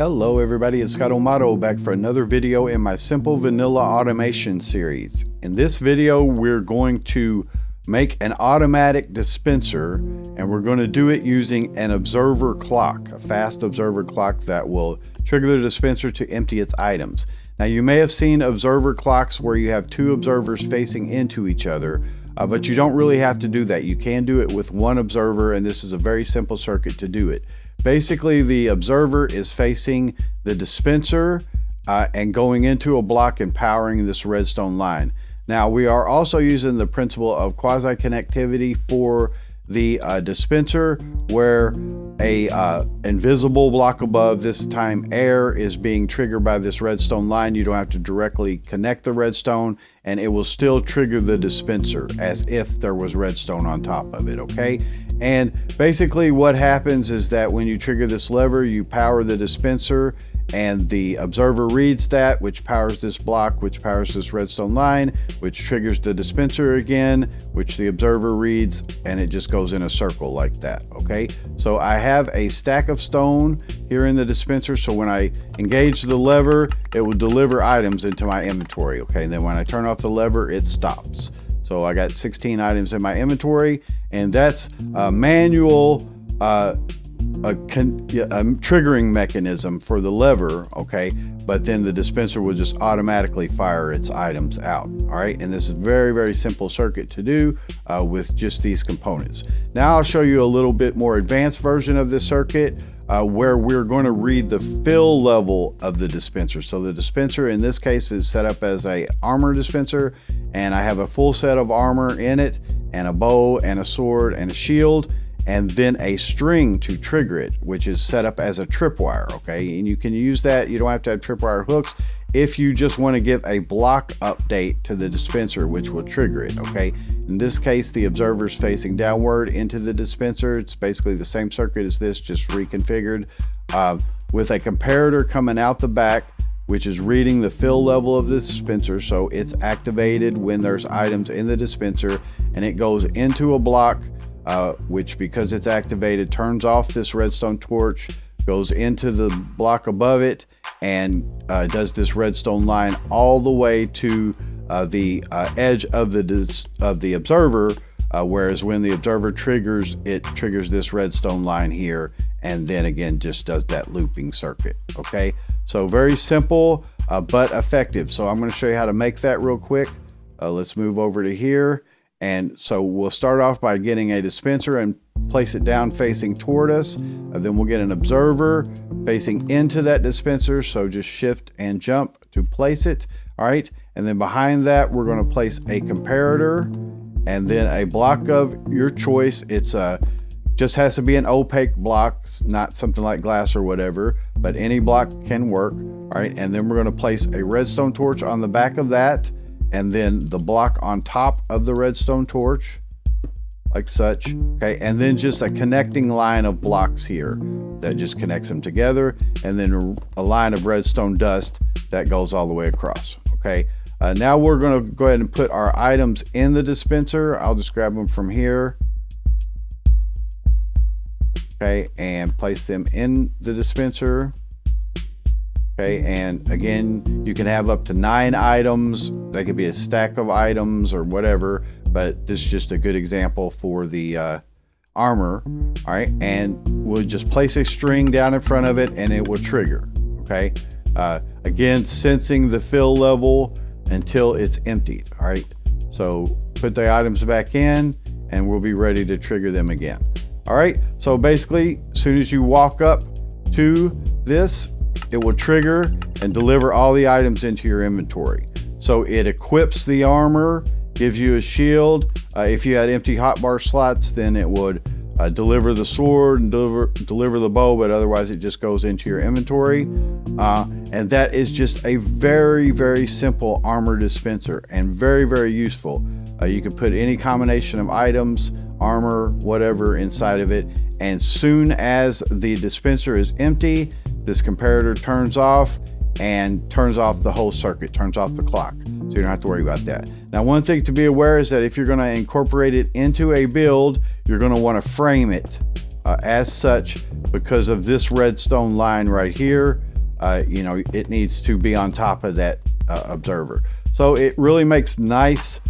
Hello everybody, it's Scott O'Mato back for another video in my Simple Vanilla Automation series. In this video we're going to make an automatic dispenser, and we're going to do it using an observer clock, a fast observer clock that will trigger the dispenser to empty its items. Now you may have seen observer clocks where you have two observers facing into each other, but you don't really have to do that. You can do it with one observer, and this is a very simple circuit to do it. Basically, the observer is facing the dispenser and going into a block and powering this redstone line. Now, we are also using the principle of quasi-connectivity for the dispenser, where a invisible block above, this time air, is being triggered by this redstone line. You don't have to directly connect the redstone, and it will still trigger the dispenser as if there was redstone on top of it, okay? And basically what happens is that when you trigger this lever, you power the dispenser, and the observer reads that, which powers this block, which powers this redstone line, which triggers the dispenser again, which the observer reads, and it just goes in a circle like that, okay? So I have a stack of stone here in the dispenser, so when I engage the lever, it will deliver items into my inventory, okay? And then when I turn off the lever, it stops. So I got 16 items in my inventory, and that's a manual triggering mechanism for the lever, okay? But then the dispenser will just automatically fire its items out, all right? And this is a very, very simple circuit to do with just these components. Now I'll show you a little bit more advanced version of this circuit where we're going to read the fill level of the dispenser. So the dispenser in this case is set up as a armor dispenser, and I have a full set of armor in it, and a bow and a sword and a shield, and then a string to trigger it, which is set up as a tripwire, okay? And you can use that. You don't have to have tripwire hooks if you just want to give a block update to the dispenser, which will trigger it, okay? In this case, the observer is facing downward into the dispenser. It's basically the same circuit as this, just reconfigured, with a comparator coming out the back, which is reading the fill level of the dispenser. So it's activated when there's items in the dispenser, and it goes into a block, which, because it's activated, turns off this redstone torch, goes into the block above it, and does this redstone line all the way to the edge of the observer, whereas when the observer triggers, it triggers this redstone line here, and then again just does that looping circuit, okay? So very simple but effective. So I'm going to show you how to make that real quick. Let's move over to here. And so we'll start off by getting a dispenser and place it down facing toward us. Then we'll get an observer facing into that dispenser. So just shift and jump to place it. All right. And then behind that, we're going to place a comparator and then a block of your choice. It's just has to be an opaque block, not something like glass or whatever, but any block can work. All right. And then we're going to place a redstone torch on the back of that, and then the block on top of the redstone torch, like such, okay? And then just a connecting line of blocks here that just connects them together, and then a line of redstone dust that goes all the way across, okay? Now we're gonna go ahead and put our items in the dispenser. I'll just grab them from here, okay, and place them in the dispenser. Okay, and again, you can have up to 9 items. That could be a stack of items or whatever, but this is just a good example for the armor. All right, and we'll just place a string down in front of it, and it will trigger. Okay, again, sensing the fill level until it's emptied. All right, so put the items back in, and we'll be ready to trigger them again. All right, so basically, as soon as you walk up to this, it will trigger and deliver all the items into your inventory. So it equips the armor, gives you a shield. If you had empty hotbar slots, then it would deliver the sword and deliver the bow, but otherwise it just goes into your inventory. And that is just a very, very simple armor dispenser, and very, very useful. You can put any combination of items, armor, whatever inside of it, and soon as the dispenser is empty, this comparator turns off and turns off the whole circuit, turns off the clock. So you don't have to worry about that. Now, one thing to be aware is that if you're going to incorporate it into a build, you're going to want to frame it as such because of this redstone line right here. it needs to be on top of that observer. So it really makes nice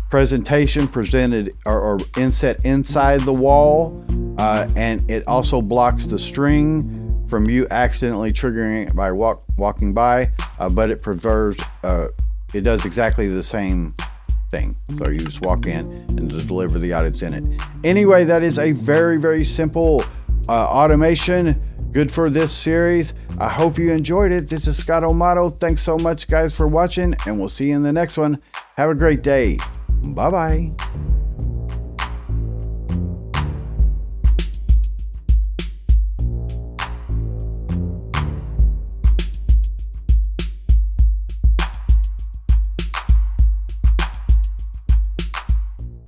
presentation presented or inset inside the wall, and it also blocks the string from you accidentally triggering it by walking by, but it preserves, it does exactly the same thing. So you just walk in and deliver the items in it. Anyway, that is a very, very simple automation. Good for this series. I hope you enjoyed it. This is Scott O'Mato. Thanks so much, guys, for watching, and we'll see you in the next one. Have a great day. Bye-bye.